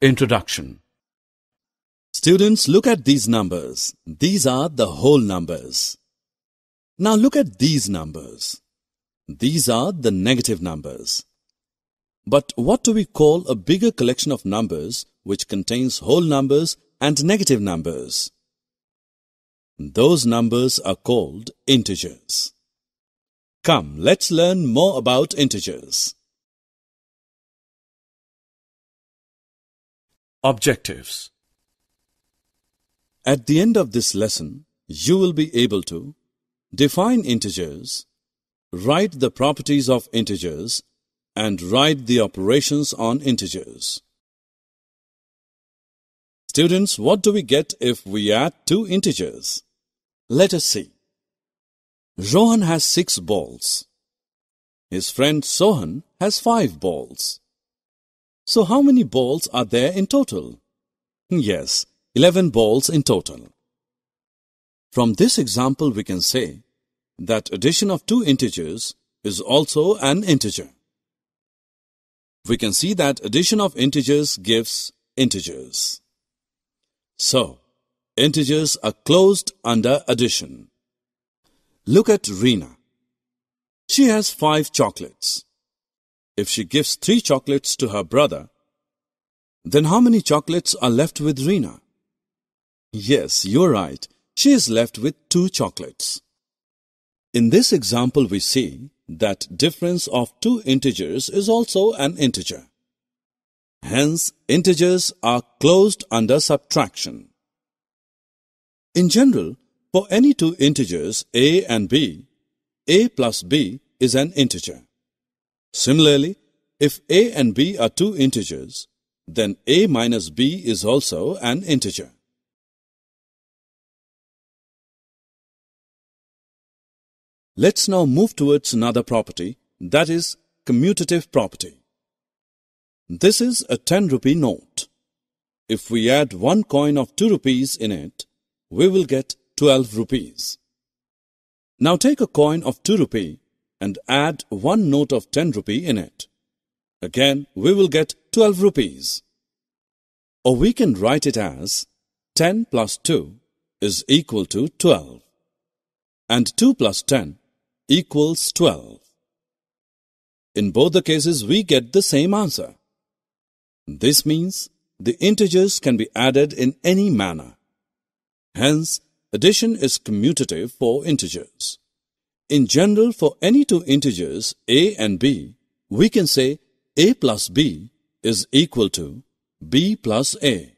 Introduction. Students, look at these numbers. These are the whole numbers. Now look at these numbers. These are the negative numbers. But what do we call a bigger collection of numbers which contains whole numbers and negative numbers? Those numbers are called integers. Come, let's learn more about integers. Objectives. At the end of this lesson, you will be able to define integers, write the properties of integers, and write the operations on integers. Students, what do we get if we add two integers? Let us see. Rohan has 6 balls. His friend Sohan has 5 balls. So how many balls are there in total? Yes, 11 balls in total. From this example we can say that addition of two integers is also an integer. We can see that addition of integers gives integers. So, integers are closed under addition. Look at Reena. She has 5 chocolates. If she gives 3 chocolates to her brother, then how many chocolates are left with Reena? Yes, you're right. She is left with 2 chocolates. In this example, we see that difference of two integers is also an integer. Hence, integers are closed under subtraction. In general, for any two integers a and b, a plus b is an integer. Similarly, if a and b are two integers, then a minus b is also an integer. Let's now move towards another property, that is commutative property. This is a 10 rupee note. If we add one coin of 2 rupees in it, we will get 12 rupees. Now take a coin of 2 rupee and add one note of 10 rupee in it. Again, we will get 12 rupees. Or we can write it as 10 plus 2 is equal to 12. And 2 plus 10 equals 12. In both the cases, we get the same answer. This means the integers can be added in any manner. Hence, addition is commutative for integers. In general, for any two integers a and b, we can say a plus b is equal to b plus a.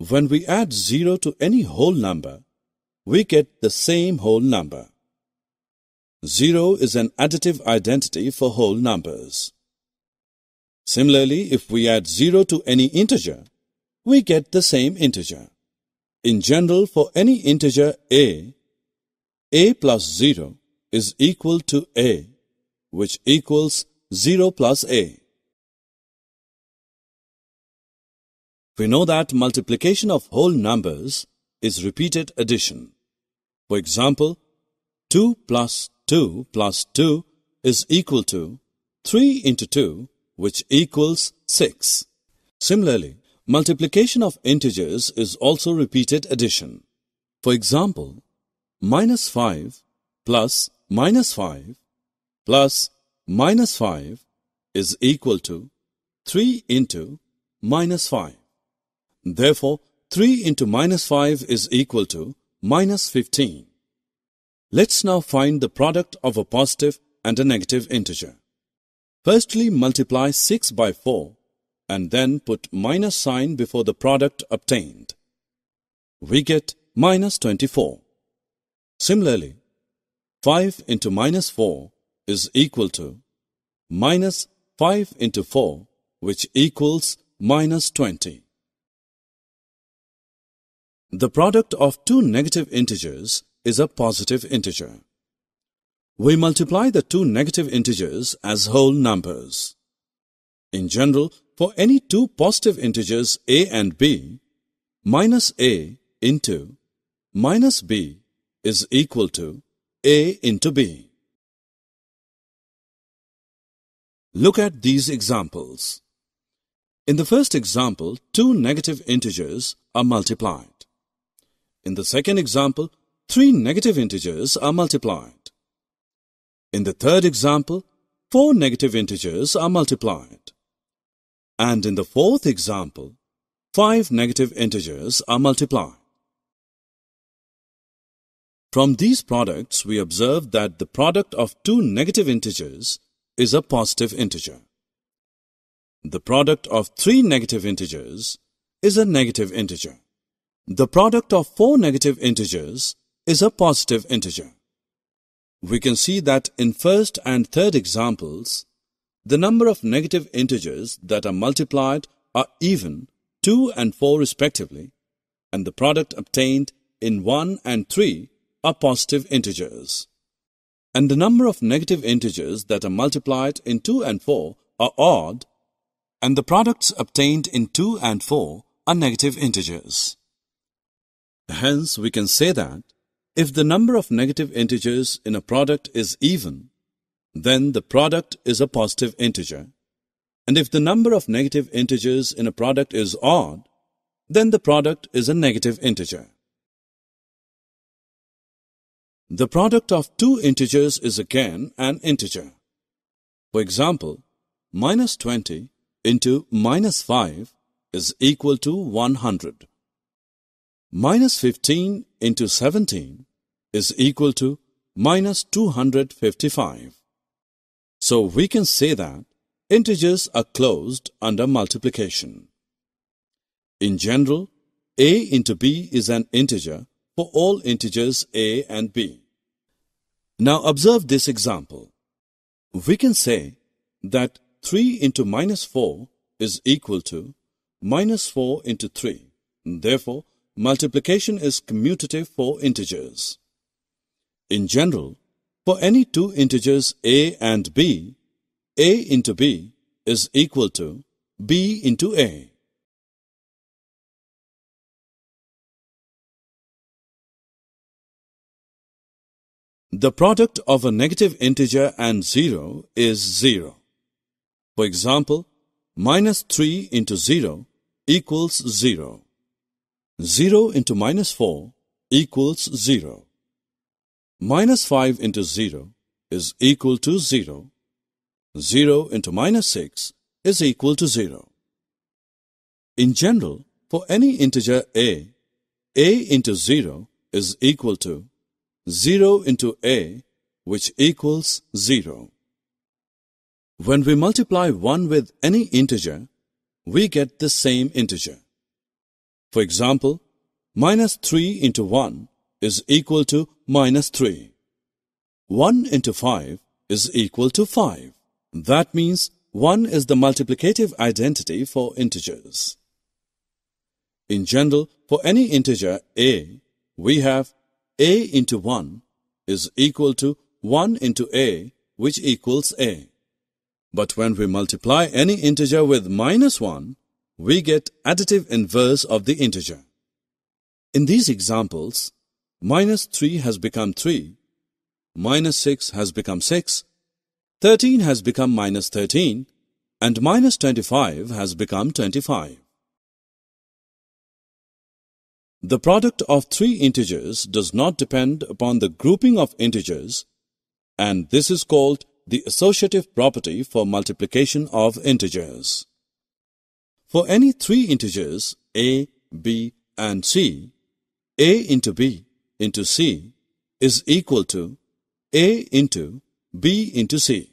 When we add 0 to any whole number, we get the same whole number. 0 is an additive identity for whole numbers. Similarly, if we add 0 to any integer, we get the same integer. In general, for any integer a plus 0 is equal to a, which equals 0 plus a. We know that multiplication of whole numbers is repeated addition. For example, 2 plus 2 plus 2 is equal to 3 into 2, which equals 6. Similarly, multiplication of integers is also repeated addition. For example, minus 5 plus minus 5 plus minus 5 is equal to 3 into minus 5. Therefore, 3 into minus 5 is equal to minus 15. Let's now find the product of a positive and a negative integer. Firstly, multiply 6 by 4 and then put minus sign before the product obtained. We get minus 24. Similarly, 5 into minus 4 is equal to minus 5 into 4, which equals minus 20. The product of two negative integers is a positive integer. We multiply the two negative integers as whole numbers. In general, for any two positive integers a and b, minus a into minus b is equal to a into b. Look at these examples. In the first example, two negative integers are multiplied. In the second example, three negative integers are multiplied. In the third example, four negative integers are multiplied. And in the fourth example, five negative integers are multiplied. From these products, we observe that the product of two negative integers is a positive integer. The product of three negative integers is a negative integer. The product of four negative integers is a positive integer. We can see that in first and third examples, the number of negative integers that are multiplied are even, 2 and 4 respectively, and the product obtained in 1 and 3 are positive integers. And the number of negative integers that are multiplied in 2 and 4 are odd, and the products obtained in 2 and 4 are negative integers. Hence, we can say that if the number of negative integers in a product is even, then the product is a positive integer. And if the number of negative integers in a product is odd, then the product is a negative integer. The product of two integers is again an integer. For example, minus 20 into minus 5 is equal to 100. Minus 15 into 17 is equal to minus 255. So we can say that integers are closed under multiplication. In general, a into b is an integer for all integers a and b. Now observe this example. We can say that 3 into minus 4 is equal to minus 4 into 3. Therefore, multiplication is commutative for integers. In general, for any two integers a and b, a into b is equal to b into a. The product of a negative integer and 0 is 0. For example, minus 3 into 0 equals 0. 0 into minus 4 equals 0. Minus 5 into 0 is equal to 0. 0 into minus 6 is equal to 0. In general, for any integer a into 0 is equal to 0 into a, which equals 0. When we multiply 1 with any integer, we get the same integer. For example, minus 3 into 1 is equal to minus 3. 1 into 5 is equal to 5. That means 1 is the multiplicative identity for integers. In general, for any integer a, we have a into 1 is equal to 1 into a, which equals a. But when we multiply any integer with -1, we get additive inverse of the integer. In these examples, -3 has become 3, -6 has become 6, 13 has become -13, and -25 has become 25. The product of three integers does not depend upon the grouping of integers, and this is called the associative property for multiplication of integers. For any three integers a, b, and c, a into b into c is equal to a into b into c.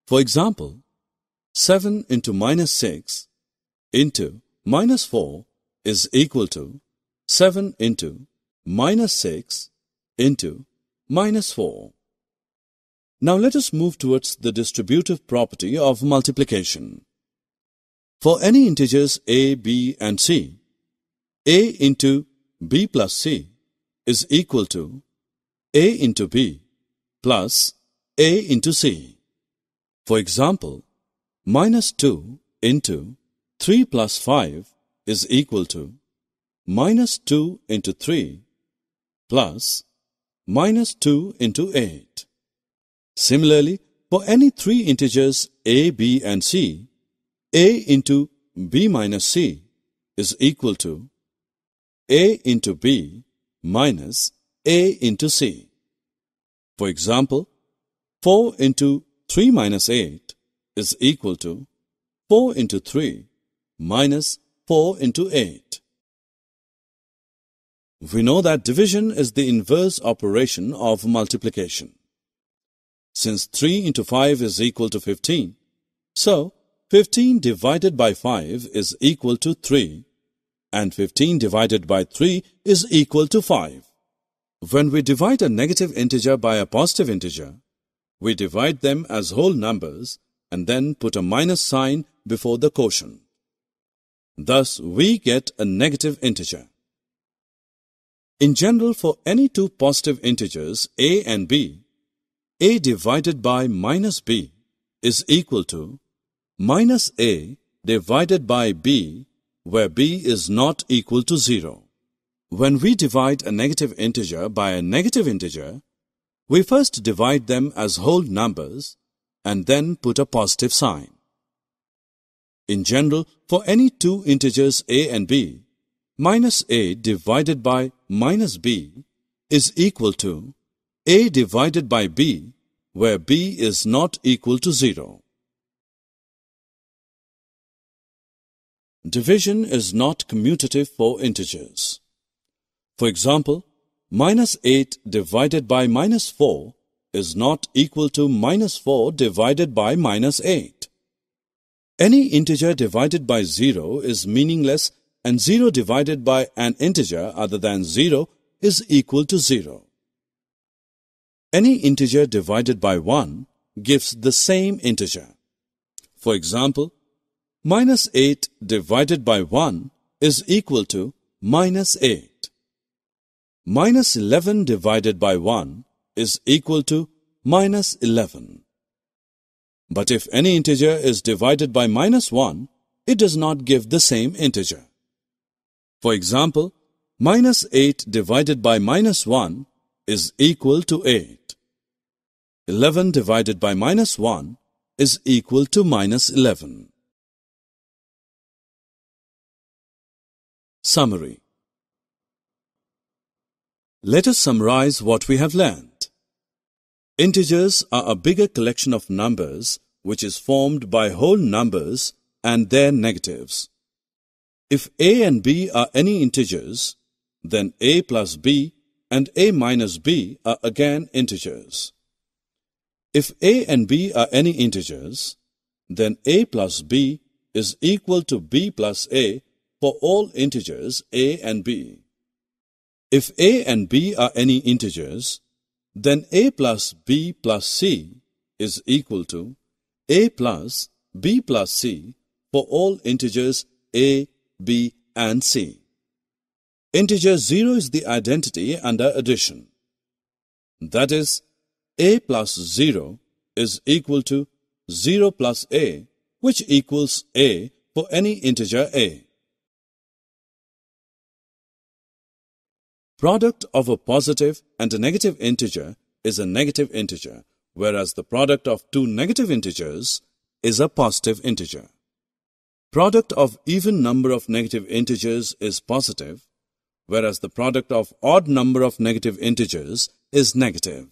For example, 7 into -6 into -4 is equal to 7 into -6 into -4. Now let us move towards the distributive property of multiplication. For any integers a, b, and c, a into b plus c is equal to a into b plus a into c. For example, -2 into 3 plus 5 is equal to -2 into 3 plus -2 into 8. Similarly, for any three integers a, b, and c, a into b minus c is equal to a into b minus a into c. For example, 4 into 3 minus 8 is equal to 4 into 3 minus 4 into 8. We know that division is the inverse operation of multiplication. Since 3 into 5 is equal to 15, so 15 divided by 5 is equal to 3, and 15 divided by 3 is equal to 5. When we divide a negative integer by a positive integer, we divide them as whole numbers and then put a minus sign before the quotient. Thus, we get a negative integer. In general, for any two positive integers a and b, a divided by minus b is equal to minus a divided by b, where b is not equal to 0. When we divide a negative integer by a negative integer, we first divide them as whole numbers and then put a positive sign. In general, for any two integers a and b, minus a divided by minus b is equal to a divided by b, where b is not equal to 0. Division is not commutative for integers. For example, minus 8 divided by minus 4 is not equal to minus 4 divided by minus 8. Any integer divided by 0 is meaningless, and 0 divided by an integer other than 0 is equal to 0. Any integer divided by 1 gives the same integer. For example, minus 8 divided by 1 is equal to minus 8. Minus 11 divided by 1 is equal to minus 11. But if any integer is divided by minus 1, it does not give the same integer. For example, minus 8 divided by minus 1 is equal to 8. 11 divided by minus 1 is equal to minus 11. Summary. Let us summarize what we have learned. Integers are a bigger collection of numbers which is formed by whole numbers and their negatives. If a and b are any integers, then a plus b and a minus b are again integers. If a and b are any integers, then a plus b is equal to b plus a for all integers a and b. If a and b are any integers, then a plus b plus c is equal to a plus b plus c for all integers a, b, and C. Integer 0 is the identity under addition. That is, a plus 0 is equal to 0 plus a, which equals a for any integer a. Product of a positive and a negative integer is a negative integer, whereas the product of two negative integers is a positive integer. Product of even number of negative integers is positive, whereas the product of odd number of negative integers is negative.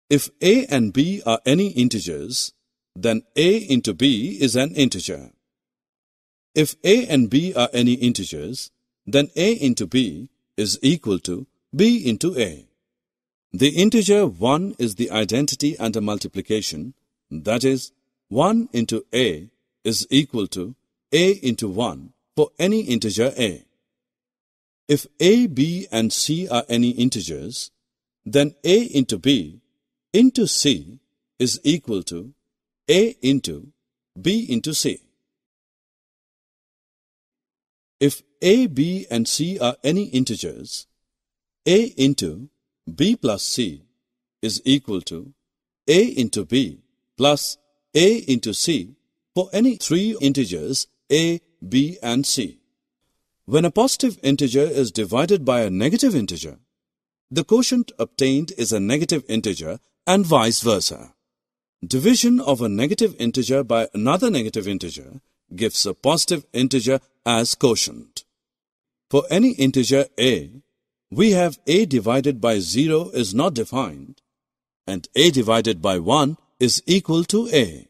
If a and b are any integers, then a into b is an integer. If a and b are any integers, then a into b is equal to b into a. The integer 1 is the identity under multiplication, that is, 1 into a is equal to a into 1 for any integer a. If a, b and c are any integers, then a into b into c is equal to a into b into c. If a, b and c are any integers, a into b plus c is equal to a into b plus a into c for any three integers a, b and c. When a positive integer is divided by a negative integer, the quotient obtained is a negative integer and vice versa. Division of a negative integer by another negative integer gives a positive integer as quotient. For any integer a, we have a divided by 0 is not defined, and a divided by 1 is equal to a.